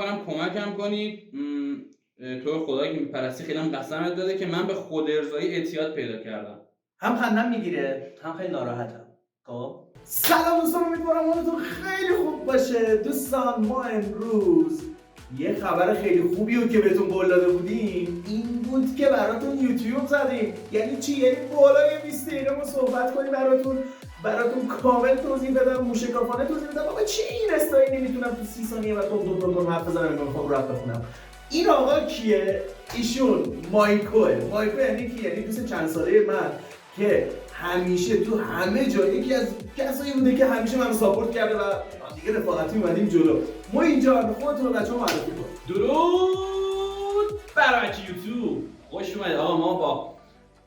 میکنم کمکم کنید. تو خدایی که میپرستی خیلی هم قسمت داده که من به خود ارضایی اعتیاد پیدا کردم. هم خندم میگیره هم خیلی ناراحتم. خب سلام دوستان، امیدوارم حالتون خیلی خوب باشه. دوستان ما امروز یه خبر خیلی خوبی رو که بهتون قول داده بودیم این بود که براتون یوتیوب زدیم. یعنی چی؟ یعنی بالای 20 دقیقه ما صحبت کنیم براتون کامل توضیح بدم، موشکافانه توضیح بدم. بابا چه این استایی نمیتونم تو 30 ثانیه و دو حرف بزنم. میخوام رپ بخونم. این آقا کیه؟ ایشون مایکل یعنی کی؟ یعنی دوست چند ساله من که همیشه تو همه جا یکی از کسایی بوده که همیشه منو ساپورت کرده و دیگه رفاقتی اومدیم جلو. ما اینجا خودتون بچه‌ها معرفی کن. درود برای یوتیوب، خوش اومدید. آقا ما با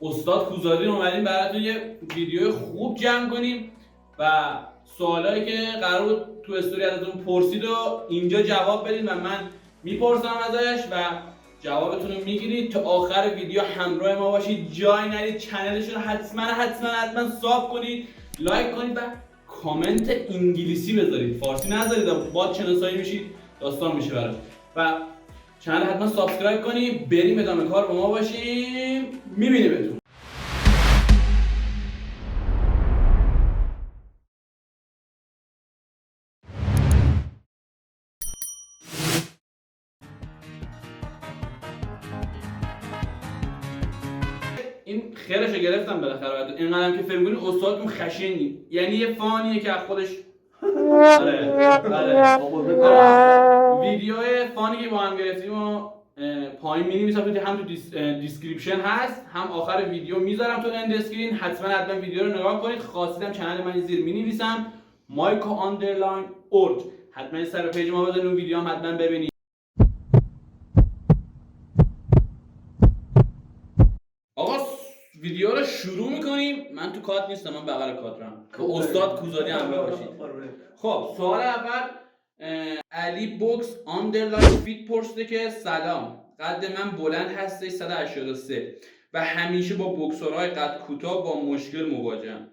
استاد کوزادی اومدیم براتون یه ویدیو خوب جمع کنیم و سوالایی که قرار بود تو استوری ازتون پرسید و اینجا جواب بدید و من میپرسم ازش و جوابتون رو میگیرید. تا آخر ویدیو همراه ما باشید، جای ندید. چنلشون رو حتما ساب کنید، لایک کنید و کامنت انگلیسی بذارید، فارسی نذارید، با شناسایی میشید داستان میشه برات. و چنل حتما سابسکرایب کنید. بریم ادامه کار با ما باشیم، میبینیمتون. این خیرشو گرفتم بالاخره. اینقدرم که فکر می‌کنید استادتون خشنی، یعنی یه فانیه که از خودش بله ویدیو فانی که با هم گرفتیم و پایین می‌نویسم، هم تو دیسکریپشن هست، هم آخر ویدیو میذارم تو اند اسکرین. حتما ویدیو رو نگاه کنید. خواستیدم چنل من زیر می‌نویسم maiko_org. حتما سر پیج ما بزنید، اون ویدیو هم حتما ببینید. ویدیو رو شروع میکنیم. من تو کات نیستم، من بغل کاترم. با استاد کوزادی همراه باشید. خب سوال اول علی بوکس آندرلاین فیت پرسیده که سلام، قد من بلند هستش 183 و همیشه با بوکسورهای قد کوتاه با مشکل مواجهم،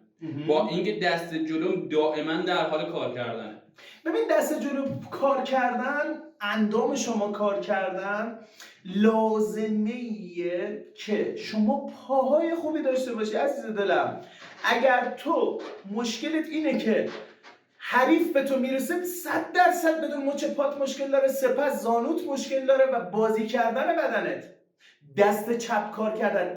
با اینکه دست جلوم دائما در حال کار کردنه. ببین، دست جلو کار کردن، اندام شما کار کردن لازمه که شما پاهای خوبی داشته باشی. عزیز دلم، اگر تو مشکلت اینه که حریف به تو میرسه 100% بدون مچ پات مشکل داره، سپس زانوت مشکل داره و بازی کردن بدنت، دست چپ کار کردن،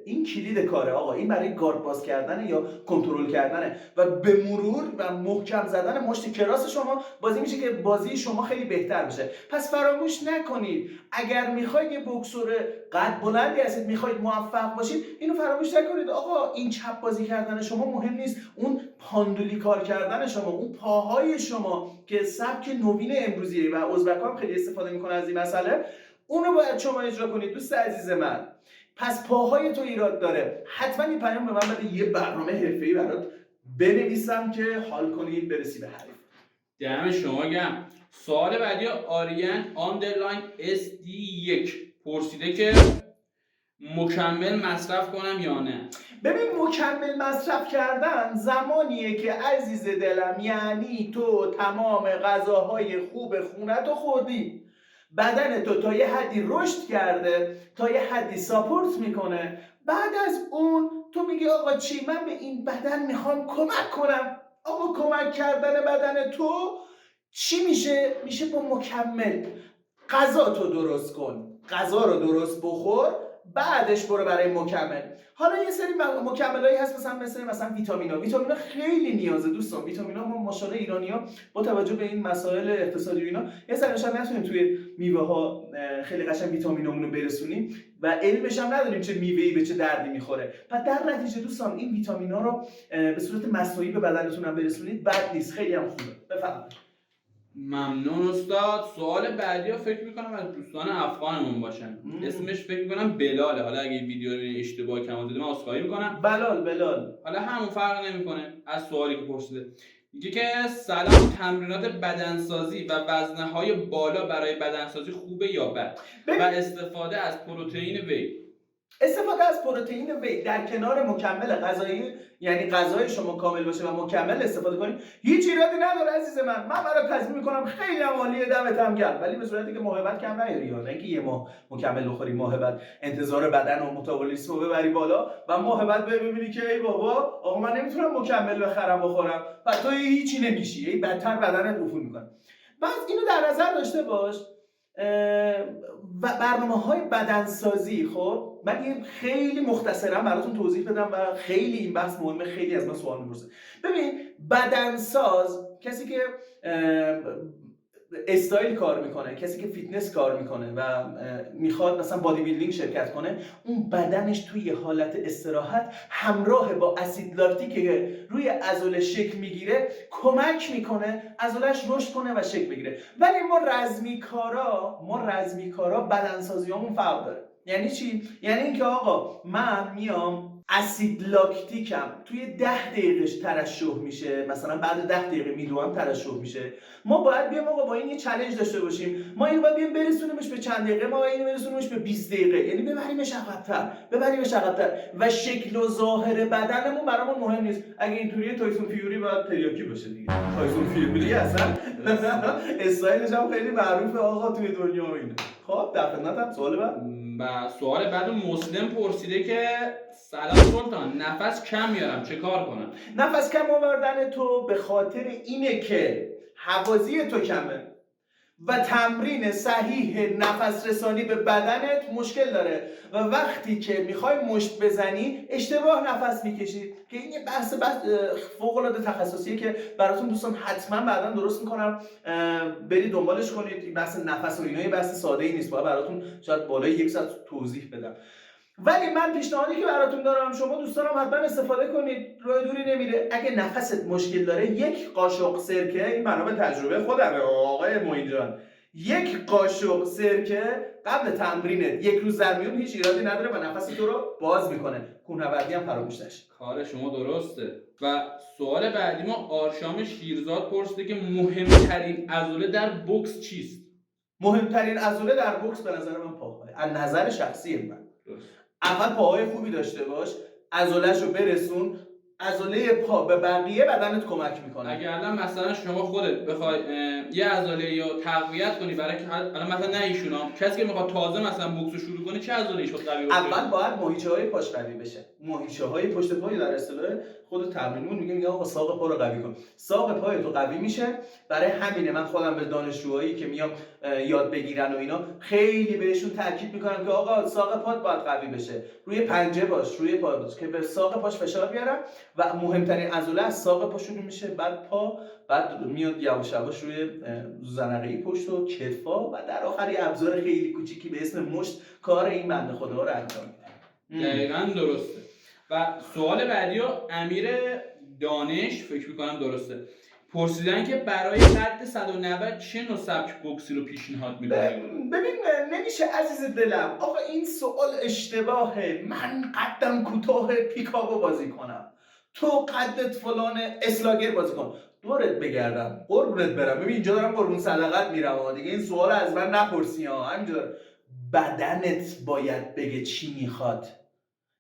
این کلید کاره آقا. این برای گارد باز کردن یا کنترل کردنه و به مرور و محکم زدن مشت کراس شما بازی میشه که بازی شما خیلی بهتر بشه. پس فراموش نکنید اگر میخواید یه بوکسور قد بلندی هستید، میخواید موفق باشید، اینو فراموش نکنید آقا. این چپ بازی کردن شما مهم نیست، اون پاندولی کار کردن شما، اون پاهای شما که سبک نوین امروزیه و ازبک‌ها هم خیلی استفاده میکنن از این مسئله، اونو باید شما اجرا کنید دوست عزیز من. پس پاهای تو ایراد داره. حتما این پیام به من بده، یه برنامه حرفه‌ای برات بنویسم که حال کنی برسی به حریف. دم شما گرم. سوال بعدی آریان آندرلاین SD1 پرسیده که مکمل مصرف کنم یا نه؟ ببین، مکمل مصرف کردن زمانیه که عزیز دلم، یعنی تو تمام غذاهای خوب خونتو خوردی، بدن تو تا یه حدی رشد کرده، تا یه حدی ساپورت میکنه، بعد از اون تو میگی آقا چی، من به این بدن میخوام کمک کنم. آقا کمک کردن بدن تو چی میشه؟ میشه با مکمل. غذا تو درست کن، غذا رو درست بخور، بعدش برو برای مکمل. حالا یه سری مکملایی هست مثلا ویتامینا خیلی نیازه دوستان. ویتامینا ما ماشاءالله ایرانی‌ها با توجه به این مسائل اقتصادی و اینا یه سری شاید نتونیم توی میوه ها خیلی قشنگ ویتامینامونو برسونیم و علمش هم نداریم چه میوه‌ای به چه دردی میخوره. پس در نتیجه دوستان این ویتامینا رو به صورت مصنوعی به بدنتون هم برسونید، بد نیست، خیلی هم خوبه. بفرمایید. ممنون استاد. سوال بعدی ها فکر میکنم از دوستان افغانمون باشن. اسمش فکر میکنم بلاله. حالا اگه ویدیو رو اشتباه کم دیدم من عذرخواهی میکنم. بلال حالا همون فرق نمیکنه از سوالی که پرسیده. میگه که سلام، تمرینات بدنسازی و وزنه‌های بالا برای بدنسازی خوبه یا بد؟ و استفاده از پروتئین وی. استفاده از پروتئین وی در کنار مکمل غذایی، یعنی غذای شما کامل باشه و مکمل استفاده کنید، هیچ ایرادی نداره عزیز من برات تضمین میکنم خیلی عالیه، دمت هم گرم، ولی به صورتی که موهبت کم نیاری، نه اینکه یه ماه مکمل بخوری موهبت انتظار بدن و متابولیسم رو ببری بالا و موهبت ببینی که ای بابا آقا من نمیتونم مکمل بخرم بخورم و تو هیچی نمیشی، ای بدتر بدنت افول میکنه. بعد اینو در نظر داشته باش. و برنامه‌های بدنسازی، خب من این خیلی مختصرا براتون توضیح بدم و خیلی این بحث مهمه، خیلی از من سوال می‌پرسه. ببین بدنساز کسی که استایل کار میکنه، کسی که فیتنس کار میکنه و میخواد مثلا بادی بیلدینگ شرکت کنه، اون بدنش توی حالت استراحت همراه با اسید لاکتیک که روی عضله شکل میگیره کمک میکنه عضلهش رشد کنه و شکل بگیره. ولی ما رزمی کارا بدنسازیامون فرق داره. یعنی چی؟ یعنی اینکه آقا من میام اسید لاکتیکم توی 10 دقیقهش ترشح میشه، مثلا بعد 10 دقیقه میدوام ترشح میشه، ما باید بیام آقا با این یه چالش داشته باشیم، ما اینو باید بیام برسونیمش به چند دقیقه، ما اینو برسونیمش به 20 دقیقه، یعنی ببریمش عقب‌تر و شکل و ظاهر بدنمون برامون مهم نیست. اگه اینطوریه تایسون فیوری باید تریاکی باشه دیگه. تایسون فیوری اصلا استایلش هم خیلی معروفه آقا توی دنیا و اینه. خب در خدمتم. سوال بعد و سوال بعد مسلم پرسیده که سلام سلطان، نفس کم میارم چه کار کنم؟ نفس کم آوردن تو به خاطر اینه که حوازی تو کمه و تمرین صحیح نفس رسانی به بدنت مشکل داره و وقتی که میخوای مشت بزنی اشتباه نفس میکشی، که این یه بحث فوق العاده تخصصیه که براتون دوستان حتما بعدا درست میکنم، برید دنبالش کنید. این بحث نفس و اینا یه بحث ساده ای نیست، باید براتون شاید بالای 1 ساعت توضیح بدم. ولی من پیشنهادی که براتون دارم، شما دوستانم حتما استفاده کنید، راه دوری نمیره. اگه نفست مشکل داره 1 قاشق سرکه، این بنا به تجربه خودمه آقای معین جان، 1 قاشق سرکه قبل تمرینت 1 روز در میون هیچ ایرادی نداره و نفس تو رو باز میکنه، کوهنوردی هم فراموش نشه. کار شما درسته. و سوال بعدی ما آرشام شیرزاد پرسیده که مهمترین عضله در بوکس چیست؟ مهمترین عضله در بوکس به نظر من پاهای، از نظر شخصی من. اول پاهای خوبی داشته باش، عضله‌شو برسون، عضله پا به بقیه بدنت کمک میکنه. اگه الان مثلا شما خودت بخوای یه عضله یا تقویت کنی برای که الان مثلا نه ایشونا، کسی که میخواد تازه مثلا بوکسو شروع کنه چه عضله‌ایش باید قوی باشه؟ اول باید ماهیچه‌های پاش قوی بشه. ماهیچه‌های پشت پای در اصطلاح خود تمرینمون میگه آقا ساق پا رو قوی کن. ساق پای تو قوی میشه. برای همینه من خودم به دانشجوهایی که میام یاد بگیرن و اینا خیلی بهشون تاکید میکنم که آقا ساق پات باید قوی بشه. روی پنجه باش، روی پا باش که به ساق پاش فشار بیارم و مهمترین عضله از ساق پا شروع میشه، بعد پا، بعد میاد یواش یواش روی زنقه پشت و کتفا و در آخر یه ابزار خیلی کوچیکی به اسم مشت کار این بنده خدا رو انجام میده. دقیقاً درسته. و سوال بعدی رو امیر دانش فکر میکنم درسته پرسیدن که برای قد 190 چه نوع سبک بوکسی رو پیشنهاد می‌کنید؟ ببین نمیشه عزیز دلم آقا این سوال اشتباهه. من قدم کوتاه پیکابو بازی کنم، تو قدت فلان اسلاگر بازی کن، دورت بگردم قربونت برم. ببین اینجا دارم قربون صدقت میرم دیگه، این سوال از من نپرسی ها. همینجا بدنت باید بگه چی میخواد.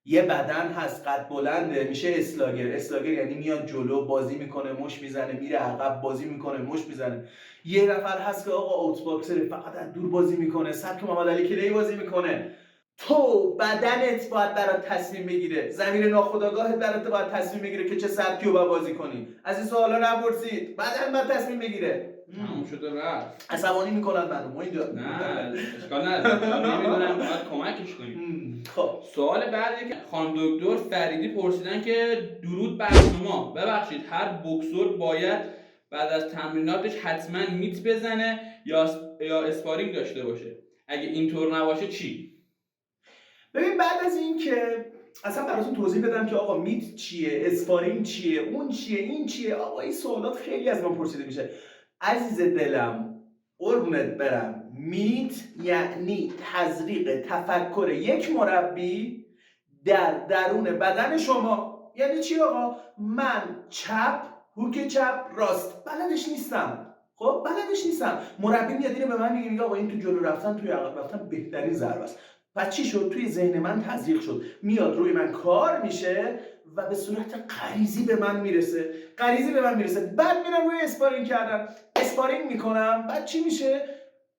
یه بدن هست قد بلنده میشه اسلاگر یعنی میاد جلو بازی میکنه مش میزنه، میره عقب بازی میکنه مش میزنه. یه نفر هست که آقا اوت باکسر فقط از دور بازی میکنه، سبک محمد علی کلی بازی میکنه. تو بدنت باید برات تصمیم بگیره، ضمیر ناخودآگاهت برات باید تصمیم بگیره که چه سبکی رو باید بازی کنی. از این سوالا نپرسید، بدن باید تصمیم بگیره. تموم شده رفت. عصبانی میکنن منو ما اینجا. نه اشکال نداره، نمیدونم باید کمکش کنیم. خب سوال بعدی که خانم دکتر فریدی پرسیدن که درود بر شما، ببخشید هر بوکسور باید بعد از تمریناتش حتما میت بزنه یا اسپارینگ داشته باشه؟ اگه اینطور نباشه چی؟ ببین بعد از این که اصلا براتون توضیح بدم که آقا میت چیه، اسپارینگ چیه، اون چیه، این چیه، آقا این سوالات خیلی از من پرسیده میشه. عزیز دلم قربونت برم، میت یعنی تزریق تفکر یک مربی در درون بدن شما. یعنی چی آقا؟ من چپ، هوک چپ، راست بلدش نیستم. خب بلدش نیستم، مربی میاد اینو به من میگه آقا این تو جلو رفتن توی عقب رفتن بهترین ضربه است، و چی شد؟ توی ذهن من تزریق شد، میاد روی من کار میشه و به صورت غریزی به من میرسه، بعد میرم روی اسپارینگ کردن، اسپارینگ میکنم، بعد چی میشه؟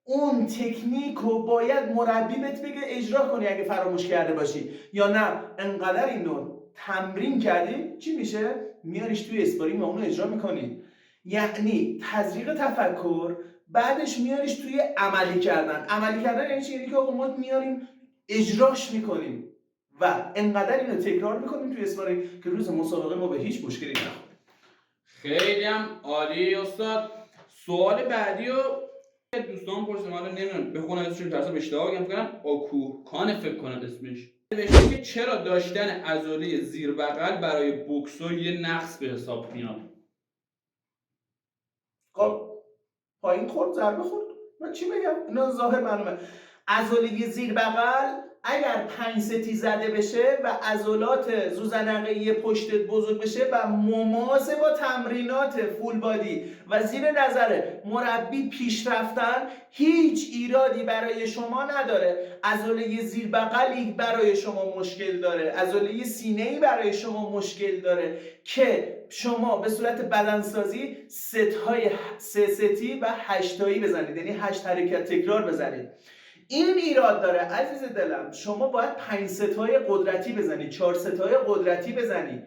اون تکنیک رو باید مربی بهت بگه اجرا کنی اگه فراموش کرده باشی، یا نه انقدر اینو تمرین کردی چی میشه؟ میاریش توی اسپارینگ و اونو اجرا میکنی. یعنی تزریق تفکر، بعدش میاریش توی عملی کردن یعنی چی؟ یعنی که آقا ما میاریم اجراش میکنیم و انقدر اینو تکرار میکنیم توی اسپارینگ که روز مسابقه ما به هیچ مشکلی نخوریم. خیلی هم عالی استاد. سوال بعدی رو دوستان پرسیدن، حالا نمیدونم بخونم اسمش درسم اشتباه بگم، فکر کنم آکوکان فکر کنم اسمش. نوشته که چرا داشتن عضله زیر بغل برای بوکسور یه نقص به حساب میاد؟ خب پایین خورد، ضربه خورد، من چی بگم؟ اینا ظاهر معلومه. عضله زیر بغل اگر 5 ستی زده بشه و عضلات زوزنقه‌ای پشتت بزرگ بشه و مماثل با تمرینات فول بادی و زیر نظر مربی پیش رفتن، هیچ ایرادی برای شما نداره. عضله زیر بغلی برای شما مشکل داره، عضله سینه‌ای برای شما مشکل داره که شما به صورت بدنسازی ست‌های 3 ستی و 8 تایی بزنید، یعنی 8 حرکت تکرار بزنید. این ایراد داره عزیز دلم، شما باید 5 ستای قدرتی بزنی، 4 ستای قدرتی بزنی.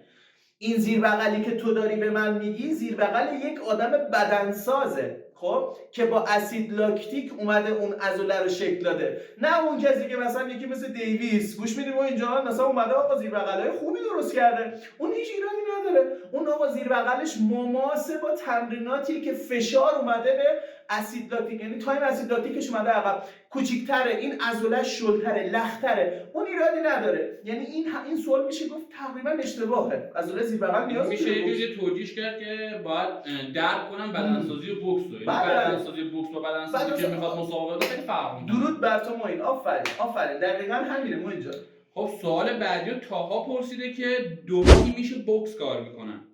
این زیر بغلی که تو داری به من میگی زیر بغل یک آدم بدنسازه، خب، که با اسید لاکتیک اومده اون عضله رو شکل داده، نه اون کسی که مثلا یکی مثل دیویس گوش میدیم و اینجا مثلا اومده آقا زیر بغلای خوبی درست کرده، اون هیچ ایرادی نداره. اون آقا زیر بغلش مماثل با تمریناتی که فشار اومده به اسید لاکتیک، یعنی تایم اسید لاکتیکش اومده عقب، کوچیک‌تره، این عضله شل‌تره، لختره، اون ایرادی نداره. یعنی این سوال میشه گفت تقریبا اشتباهه. عضله زیر بغل نیاز میشه یه جوری توجیهش کرد که باید درک کنم بدنسازی بوکس رو، یعنی بدنسازی بوکس با بدنسازی که میخواد مسابقه بده خیلی فرق میکنه. درود بر تو معین، آفرین دقیقاً همینه ما اینجا. خب سوال بعدی رو تاها پرسیده که 2 ماهی میشه بوکس کار میکنن،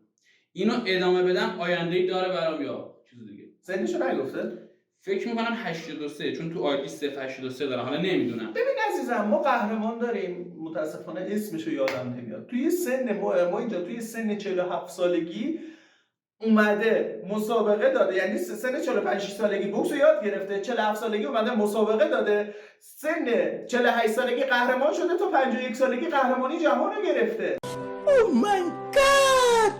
اینو ادامه بدم آینده‌ای داره برام یا چیز دیگه؟ سنشو نگفته؟ فکر میکنم 83 چون تو آیدی 083 دارم، حالا نمیدونم. ببین عزیزم، ما قهرمان داریم، متاسفانه اسمشو یادم نمیاد، توی سن ما اینجا توی سن 47 سالگی اومده مسابقه داده، یعنی سن 45 سالگی بوکس رو یاد گرفته، 47 سالگی اومده مسابقه داده، سن 48 سالگی قهرمان شده، تا 51 سالگی قهرمانی جهان رو گرفته. Oh my god!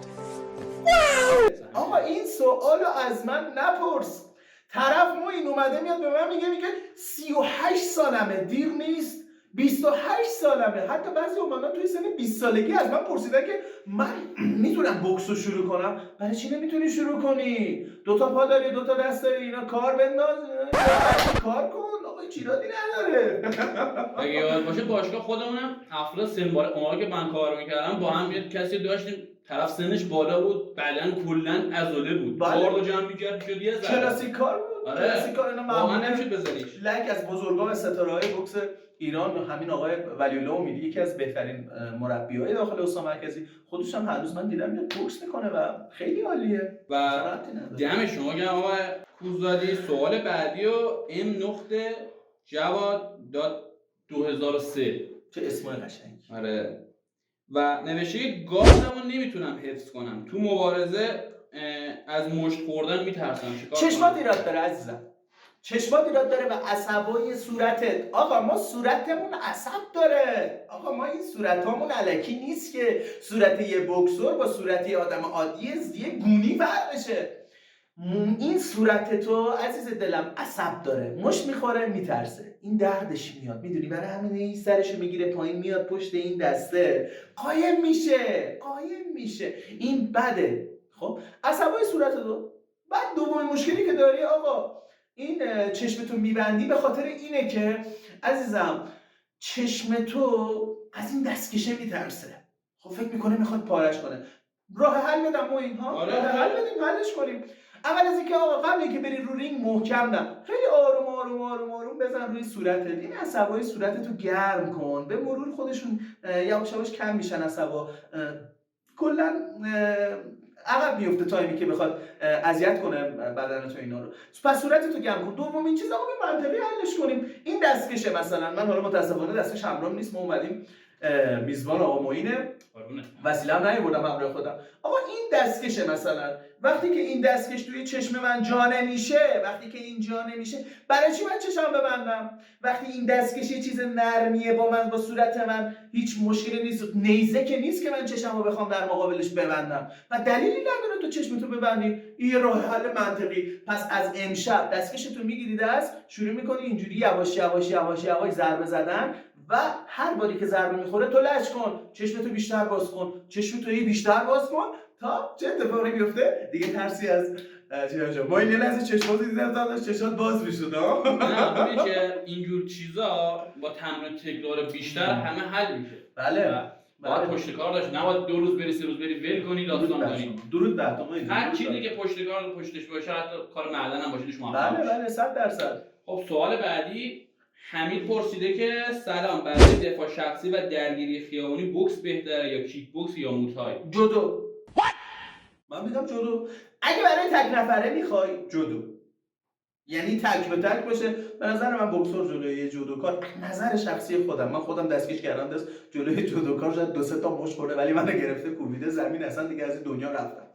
Wow! آقا این سوالو از من نپرس. طرف ما این اومده میاد به من میگه 38 سالمه، دیر نیست، 28 سالمه. حتی بعضی اومدن توی سن 20 سالگی از من پرسیدن که من میتونم بوکس رو شروع کنم. برای چی نمیتونی شروع کنی؟ 2 تا پا داری، 2 تا دست داری، اینا کار بنداز، کار کن. آقا چیرادی نداره. اگه یاد باشه باشگاه خودمونم افراد سنبال اونها که من کار میکردم با هم یه کسی داشتیم، طرف سنش بالا بود، بعدن کلا عضله بود، کار رو جمع میکرد شد یه ذره کلاسیک کار بود. کلاسیک کار، اینا واقعا نمیشه بزنیش. لک از بزرگان ستاره‌های بوکس ایران همین آقای ولی‌الله امیدی، یکی از بهترین مربیای داخل استان مرکزی، خودش هم هنوز من دیدم میاد بوکس میکنه و خیلی عالیه و دم شما گرم آقای کوزادی. سوال بعدی رو ام نقطه جواد داد 2003. چه اسمای قشنگی. آره. و نوشته گازمو نمیتونم حفظ کنم، تو مبارزه از مشت خوردن میترسم، چشمات ایراد داره عزیزم، چشمات ایراد داره و عصبای صورتت. آقا ما صورتمون عصب داره، آقا ما این صورتامون الکی نیست که صورت یه بوکسور با صورت یه آدم عادی یه گونی فرق بشه. این صورت تو عزیز دلم عصب داره، مشت میخوره میترسه، این دردش میاد، میدونی، برای همین این سرشو میگیره پایین میاد پشت این دسته، قایم میشه، این بده. خب عصبای صورت تو. بعد دومین مشکلی که داری آقا، این چشمتو میبندی به خاطر اینه که عزیزم چشم تو از این دستکشه میترسه. خب فکر میکنه میخواد پارش کنه. راه حل بدم ما اینها، راه حل بدیم حلش کنیم. اول از اینکه آقا قبل اینکه بری رو رینگ محکم نه، خیلی آروم بزن روی صورتت، این عصبای صورتتو گرم کن، به مرور خودشون یواش یواش کم میشن عصبا. کلا عقب میفته تایمی که بخواد اذیت کنه بدن تو اینا رو. پس صورت تو گرم کن. دومین چیز آقا به منطقی حلش کنیم. این دستکشه مثلا، من حالا متاسفانه دستکش همراهم نیست، ما اومدیم میزبان آقا معینه، وسیله هم نیاوردم همراه خودم. آقا این دستکشه مثلا، وقتی که این دستکش توی چشم من جا نمیشه، وقتی که این جا نمیشه، برای چی من چشم ببندم؟ وقتی این دستکش یه چیز نرمیه با من، با صورت من هیچ مشکلی نیست، نیزه که نیست که من چشمو بخوام در مقابلش ببندم و دلیلی نداره تو چشمتو ببندی. این راه حل منطقی. پس از امشب دستکشتو میگیری دست، شروع میکنی اینجوری یواش یواش یواش یواش ضربه زدن و هر باری که ضربه میخوره تو لج کن، چشمتو بیشتر باز کن، چشمتو بیشتر باز کن تا چه اتفاقی بیفته دیگه ترسی از چیزا. ما این لحظه چشماتو دیدم داشت چشات باز میشد. نه ببین که اینجور چیزا با تمرین تکرار بیشتر همه حل میشه. بله. باید پشت کار داشت، نباید 2 روز بری 3 روز بری ول کنی داستان کنی. درود بر تو. هر چیزی که پشت کار پشتش باشه، حتی کار معدن هم باشه، توش موفق بله بله 100%. خب سوال بعدی حمید پرسیده که سلام، برای دفاع شخصی و درگیری خیابانی بوکس بهتره یا کیک بوکس یا موتای؟ جودو. من میگم جودو. اگه برای تک نفره میخوای جودو، یعنی تک به تک باشه. به نظر من بوکسور جلوی جودوکار، نظر شخصی خودم، من خودم دستکش کردم دست جلوی جودوکار شاید 2-3 تا مش خورده ولی منو گرفته کوبیده زمین، اصلا دیگه از دنیا رفتم.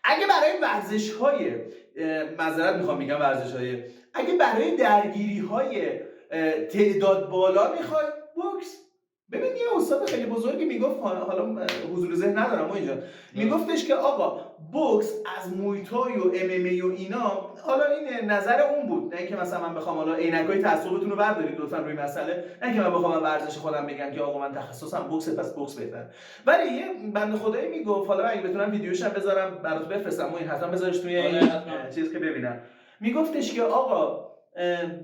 اگه برای ورزش‌های معذرت میخوام میگم ورزش‌های، اگه برای درگیری‌های تعداد بالا میخوای بوکس. ببین یه استاد خیلی بزرگی میگفت، حالا حضور ذهن ندارم اینجا، میگفتش که آقا بوکس از مویتای و ام ام ای و اینا، حالا این نظر اون بود، نه اینکه مثلا من بخوام حالا عینکای تعصبتون رو بردارید لطفا روی مسئله، نه اینکه من بخوام ورزش خودم بگم که آقا من تخصصم بوکس پس بوکس بهتره، ولی یه بنده خدایی میگفت، حالا اگه بتونم ویدیوش هم بذارم برات بفرستم، این حتما بذارش توی این چیز که ببینم. میگفتش که آقا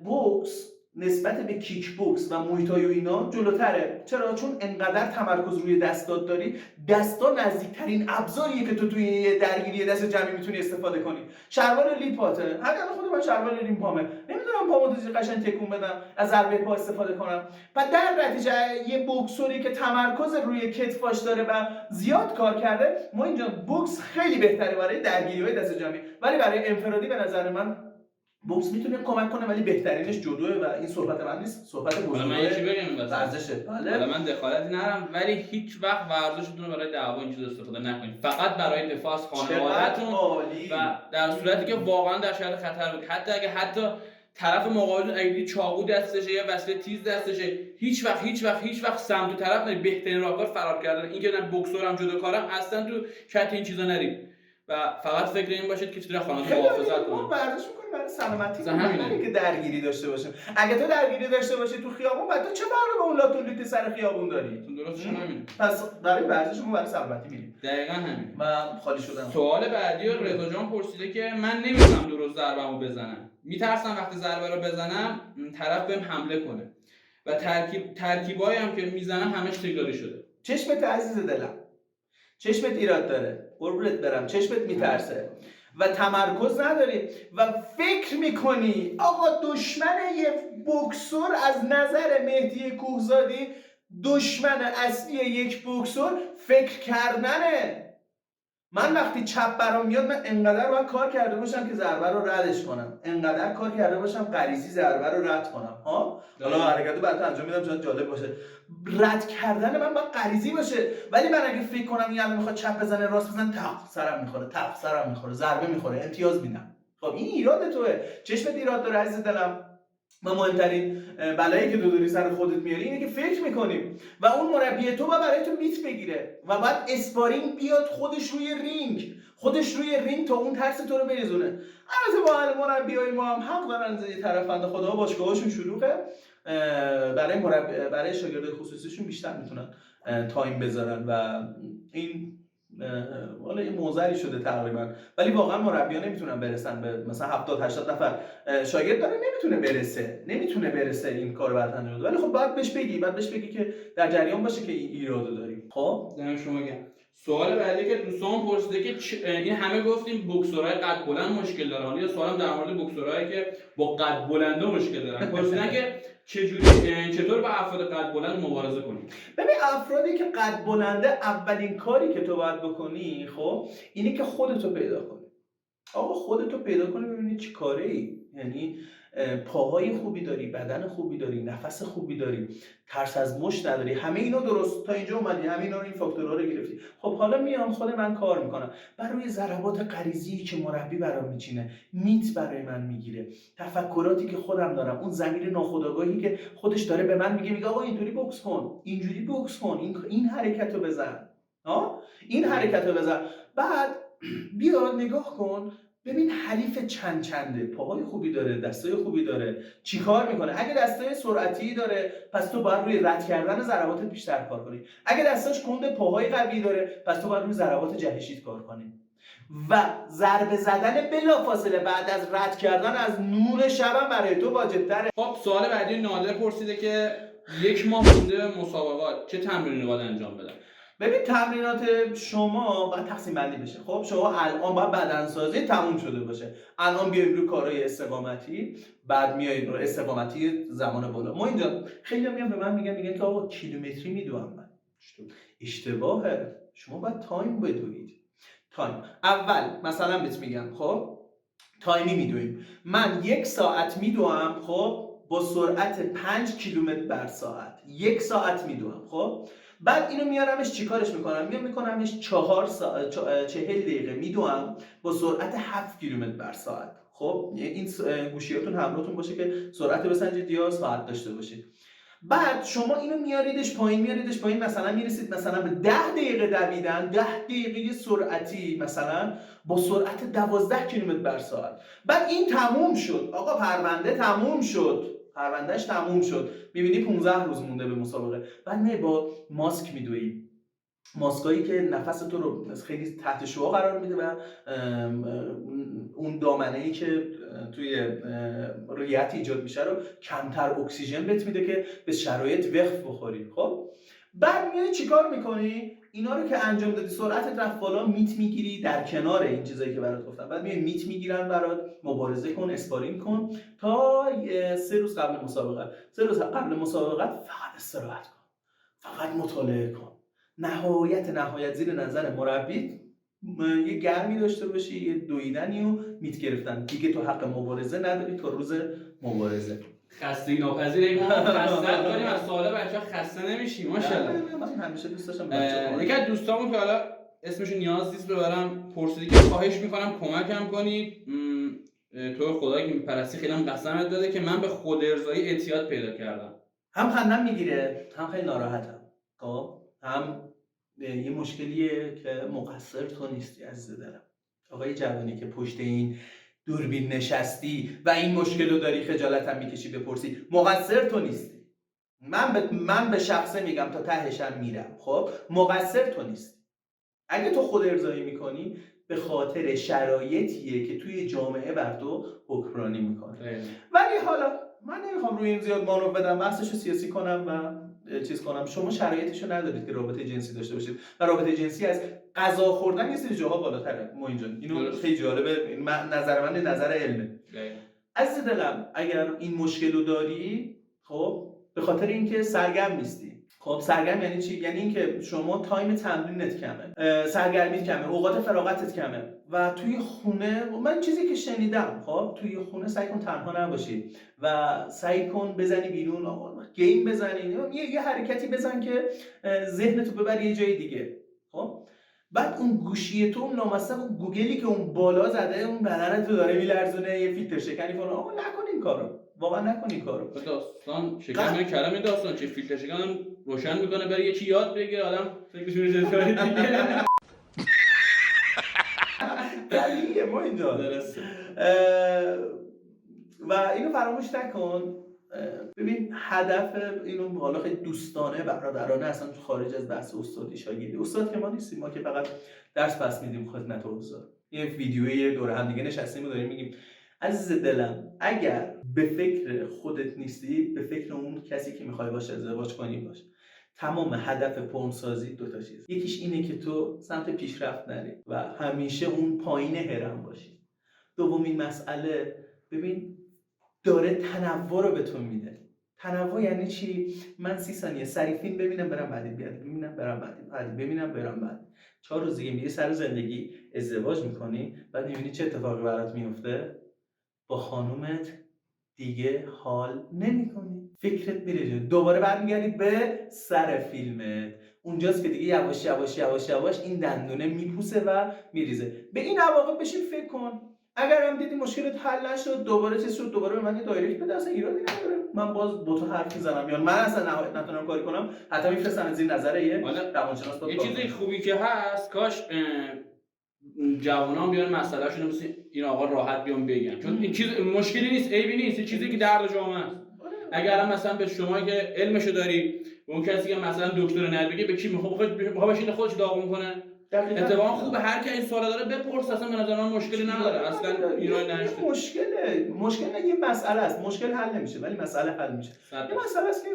بوکس نسبت به کیک بوکس و مویتای و اینا جلوتره. چرا؟ چون انقدر تمرکز روی دستات داری، دستا نزدیکترین ابزاریه که تو توی یه درگیری دست جمعی میتونی استفاده کنی. شلوار لیپاته، همین خود من شلوار لیمپامه، نمیدونم پامو قشنگ تکون بدم، از ضربه پا استفاده کنم. و در نتیجه یه بوکسوری که تمرکز روی کتفاش داره و زیاد کار کرده، ما اینجا بوکس خیلی بهتره برای درگیری‌های دست جمعی، ولی برای انفرادی به نظر من بوکس میتونه کمک کنه، ولی بهترینش جودوه و این صحبت من نیست، صحبت بزرگه. من چی بگم ورزشه. بله من دخالتی ندارم، ولی هیچ وقت ورزشتون رو برای دعوا این چیز استفاده نکنید، فقط برای دفاع از خانواده‌تون و در صورتی که واقعا در شرایط خطر بود. حتی اگه طرف مقابل اگه چاقو دستشه یا وسیله تیز دستشه، هیچ وقت سمت و طرف نرید. بهترین راهکار فرار کردن. این که نه بوکسورم جودوکارم اصلا تو کت این چیزا نرید و فقط فکر این باشید که چطور خانواده محافظت کنید. ورزش می‌کنیم برای سلامتی، نه که درگیری داشته باشیم. اگه تو درگیری داشته باشی تو خیابون، بعد تو چه فرقی با اون لاتولیت سر خیابون داری؟ درستش همینه. پس برای ورزشمون برای سلامتی میریم. دقیقاً همین. من خالی شدم. سوال بعدی رو رضا جان پرسیده که من نمی‌تونم درست ضربه‌مو بزنم. میترسم وقتی ضربه رو بزنم طرف بهم حمله کنه و ترکیبایی هم که میزنم همش تکراری شده. چشمت عزیز دلم، چشمت ایراد داره، قربونت برم، چشمت میترسه و تمرکز نداری و فکر میکنی آقا دشمن یه بوکسور از نظر مهدی کوهزادی، دشمن اصلی یک بوکسور فکر کردنه. من وقتی چپ برام میاد، من انقدر باید کار کرده باشم که ضربه رو ردش کنم، انقدر کار کرده باشم غریزی ضربه رو رد کنم. حالا حرکتو برات انجام میدم شاید جالب باشه. رد کردن من باید غریزی باشه، ولی من اگه فکر کنم این الان میخواد چپ بزنه راست بزنه، تق سرم میخوره، ضربه میخوره، امتیاز میدم. خب این ایراد توئه، چشمت ایراد داره عزیز دلم. ما مهمترین بلایی که داری سر خودت میاری اینه که فکر میکنیم و اون مربی تو برای تو میت بگیره و بعد اسپارینگ بیاد خودش روی رینگ تا اون ترس تو رو بریزونه. البته با مربیای ما هم حق دارن، یه طرفند خدا باشگاهاشون شلوغه، برای شاگردای خصوصیشون بیشتر میتونن تایم بذارن و این والا یه موزری شده تقریبا، ولی واقعا مربیان نمیتونن برسن به مثلا 70-80 نفر شاگرد داره، نمیتونه برسه این کارو برات انجام بده. ولی خب باید بهش بگی که در جریان باشه که این ایرادو داریم. خب دم شما گرم. سوال بعدی که دوستان پرسیده که این همه گفتیم بوکسورای قد بلند مشکل دارن، یا سوالم در مورد بوکسورایی که با قد بلنده مشکل دارن. پرسیدن که چطور با افراد قد بلند مبارزه کنیم؟ ببین افرادی که قد بلنده، اولین کاری که تو باید بکنی خب اینه که خودتو پیدا کنی. آقا خودتو پیدا کنی ببینی چی کاره ای، یعنی پاهای خوبی داری، بدن خوبی داری، نفس خوبی داری، ترس از مشت نداری، همه اینا درست تا اینجا اومدی، همه اینا رو، این فاکتورها رو گرفتی. خب حالا میام خود من کار میکنم بر روی ضربات غریزی که مربی برام میچینه، میت برای من میگیره، تفکراتی که خودم دارم، اون ضمیر ناخودآگاهی که خودش داره به من میگه آقا اینطوری بوکس کن، اینجوری بوکس کن، این حرکتو بزن، این حرکتو بزن. بعد بیا نگاه کن ببین حریف چنده، پاهای خوبی داره، دستای خوبی داره، چیکار میکنه. اگه دستای سرعتی داره پس تو باید روی رد کردن ضربات بیشتر کار کنی. اگه دستاش کنده، پاهای قوی داره، پس تو باید روی ضربات جهشیت کار کنی. و ضربه زدن بلافاصله بعد از رد کردن از نور شبم برای تو واجب‌تره. خب سوال بعدی نادر پرسیده که 1 ماه مونده به مسابقات چه تمرینی باید انجام بدم؟ ببین تمرینات شما باید تقسیم بندی بشه. خب شما الان باید بدنسازی تموم شده باشه، الان بیایم روی کارهای استقامتی، بعد میاییم رو استقامتی زمان بالا. ما اینجا خیلی میان به من میگن که آقا کیلومتری میدوام من. اشتباهه، شما باید تایم بدوید. تایم اول مثلا بهت میگم خب تایمی میدویم، من 1 ساعت میدوام خب با سرعت 5 کیلومتر بر ساعت، 1 ساعت میدوام. خب بعد اینو میارمش چیکارش میکنم؟ میکنمش 40 دقیقه میدوام با سرعت 7 کیلومتر بر ساعت. خب این گوشیاتون همراهتون باشه که سرعت بسنجید یا ساعت داشته باشید. بعد شما اینو میاریدش پایین مثلا میرسید مثلا به 10 دقیقه دویدن، 10 دقیقه سرعتی مثلا با سرعت 12 کیلومتر بر ساعت. بعد این تموم شد آقا، پرونده تموم شد، پروندهش تموم شد، میبینی 15 روز مونده به مسابقه. بعد می با ماسک میدوی، ماسکایی که نفس تو رو خیلی تحت شعاع قرار میده و اون دامنه‌ای که توی ریت ایجاد میشه رو کمتر اکسیژن بهت میده که به شرایط وقف بخوری. خب بعد میای چیکار میکنی؟ اینا رو که انجام دادی، سرعتت رفت بالا، میت میگیری در کنار این چیزایی که برات گفتم. بعد میای میت میگیرن برات، مبارزه کن، اسپارینگ کن تا 3 روز قبل مسابقه. 3 روز قبل مسابقه فقط استراحت کن، فقط مطالعه کن، نهایت زیر نظر مربی یه گرمی داشته باشی، یه دویدنی و میت گرفتن. دیگه تو حق مبارزه نداری تا روز مبارزه. خسته ناپذیره ما خسته کنیم از سوال بچه‌ها خسته نمیشیم ماشاءالله. من همیشه دوست داشتم بچه‌ها. یکی از دوستامون که حالا اسمشو نیاز نیست ببرم پرسیدی که خواهش میکنم کمکم کنید، تو خدایی که میپرستی خیلی هم قسمت داده که من به خود ارضایی اعتیاد پیدا کردم. هم خندم میگیره، هم خیلی ناراحتم. خب هم یه مشکلیه که مقصر تو نیستی عزیز دلم. آقای جوانی که پشت این دوربین نشستی و این مشکل رو داری، خجالتم میکشی بپرسی، مقصر تو نیستی. من به شخصه میگم تا تهشم میرم. خب مقصر تو نیستی. اگه تو خود ارضایی میکنی به خاطر شرایطیه که توی جامعه بر تو حکمرانی میکنه. ولی حالا من نمیخوام روی این زیاد مانور بدم، بحثشو سیاسی کنم و چیز کنم. شما شرایطشو ندارید که رابطه جنسی داشته باشید و رابطه جنسی از غذا خوردن یه سری جاها بالاتره. ما اینجا اینو خیلی جالبه، نظر من نظر علمه. عزیز دلم اگر این مشکل رو داری، خب به خاطر اینکه سرگرم نیستی. خب سرگرم یعنی چی؟ یعنی اینکه شما تایم تمرینت کمه، سرگرمیت کمه، اوقات فراغتت کمه و توی خونه، من چیزی که شنیدم خب توی خونه سعی کن تنها نباشی و سعی کن بزنی بیرون، گیم بزنی، یه حرکتی بزن که ذهنتو ببری یه جای دیگه. خب بعد اون گوشی تو، اون لامصب، اون گوگلی که اون بالا زده، اون بدنتو داره میلرزونه، یه فیلتر شکنی کنه. آقا نکن این کارو، واقعا نکن این کارو. داستان شکم کلمه داستان چه فیلتر شکن روشن میکنه، بره یه چی یاد بگیره آدم فکرش میشه جای دیگه. دلیلیه ما اینجا درسته. و اینو فراموش نکن. ببین هدف اینو حالا خیلی دوستانه برادرانه، اصلا خارج از بحث استادی شاگردی، استاد که ما نیستیم، ما که فقط درس پس میدیم خدمت استاد. یه ویدیویی دور هم دیگه نشستیم و داریم میگیم. عزیز دلم اگر به فکر خودت نیستی، به فکر اون کسی که میخوای باشه ازدواج کنی باش. تمام هدف پرنسازی 2 تا چیز، یکیش اینه که تو سمت پیشرفت نری و همیشه اون پایین هرم باشی. دومین مسئله، ببین داره تنوع رو به تو میده، تنوع یعنی چی؟ من 30 ثانیه سری فیلم ببینم برم بعدی بیاد، ببینم برم بعدی ببینم برم بعد. 4 روز دیگه میری سر زندگی، ازدواج میکنی، بعد میبینی چه اتفاقی برات میفته؟ با خانومت دیگه حال نمیکنی، فکرت میره جلو، دوباره برمیگردی به سر فیلمت. اونجاست که دیگه یواش یواش یواش یواش این دندونه میپوسه و میریزه. به این عواقب بشین فکر کن. اگر هم دیدی مشکلت حل نشد، دوباره چیز شد، دوباره به من یه دایرکت بده، اصلا ایرادی نداره. من باز با تو حرف میزنم، یا من اصلا نهایت نتونم کاری کنم، حتی میفرستم از این نظر یه روانشناس. یه چیزی خوبی که هست، کاش جوانان بیان مسئله‌شون رو مثل این آقا راحت بیان بگن، چون این چیز مشکلی نیست، عیبی نیست، یه چیزی که درد جامعه است. اگر هم مثلا به شما که علمشو داری، اون کسی که مثلا دکتر نه بگه به کی میخواد بشینه خودش داغون کنه، اتفاقا خوبه هر کی این سوالا داره بپرس، اصلا به نظر من مشکلی نداره، اصلا ایراد نشته. مشکل نه، یه مسئله است، مشکل حل نمیشه ولی مسئله حل میشه. یه مسئله است که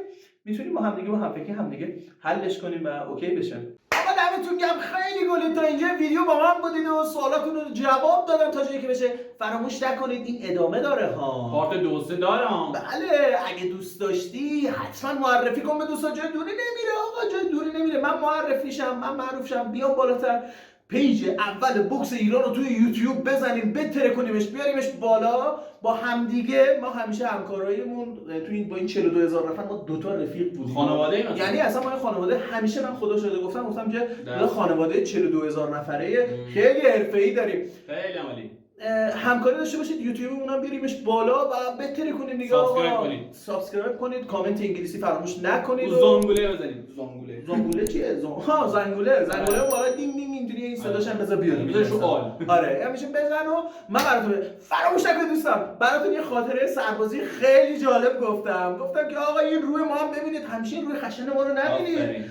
میتونیم با همدیگه، با همفکری همدیگه حلش کنیم و اوکی بشه. آقا دمتون گرم، خیلی گلید تا اینجا ویدیو با من بودید و سوالاتون رو جواب دادم تا جایی که بشه. فراموش نکنید این ادامه داره ها، پارت 2 داره ها. بله اگه دوست داشتی حتما معرفی کن به دوستا، جای دوری نمیره آقا، جای دوری نمیره. من معرفیشم، من معروفشم، بیام بالاتر. پیج اول بوکس ایران رو توی یوتیوب بزنیم، بتره کنیمش، بیاریمش بالا با همدیگه. ما همیشه همکارایمون تو این با این 42000 نفر ما دوتا رفیق بودیم، خانواده اینا، یعنی اصلا ما خانواده. همیشه من خدا شده گفتم که خانواده 42000 نفره خیلی حرفه‌ای داریم، خیلی عالی. همکاری داشته باشید، یوتیوبمون هم بیاریمش بالا و بهتری کنید دیگه. سابسکرایب کنید، کامنت انگلیسی فراموش نکنید، زنگوله بزنید. زنگوله چیه؟ زنگوله بالا دینگ دینگ اینجوری این صداش هم بذار بیاد، بذارشو آل. آره همیشه بزن و من براتون فراموش نکنید دوستان، براتون یه خاطره سربازی خیلی جالب گفتم که آقا این روی ما هم ببینید، همیشه این روی خشن ما رو نبینید.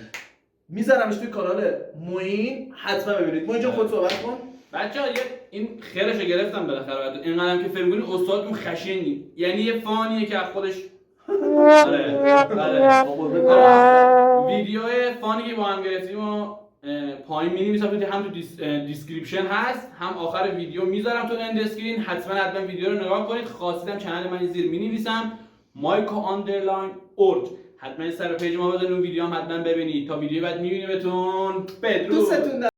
میذارمش توی کانال موین، حتما ببینید. موین جان خود صحبت کن. بچه‌ها این خیرشو گرفتم بالاخره، اینقدرم که فکر کنید استادتون خشنی، یعنی یه فانیه که خودش ویدیو فانی که با هم گرفتیم و پایین می‌نویسم، هم تو دیسکریپشن هست، هم آخر ویدیو میذارم تو اند اسکرین. حتما ویدیو رو نگاه کنید. خواستم کانال من زیر می‌نویسم maiko_org، حتما سر پیج ما بزنید، اون ویدیو هم حتما ببینید. تا ویدیو بعد می‌بینیمتون. بدرود. دوستتون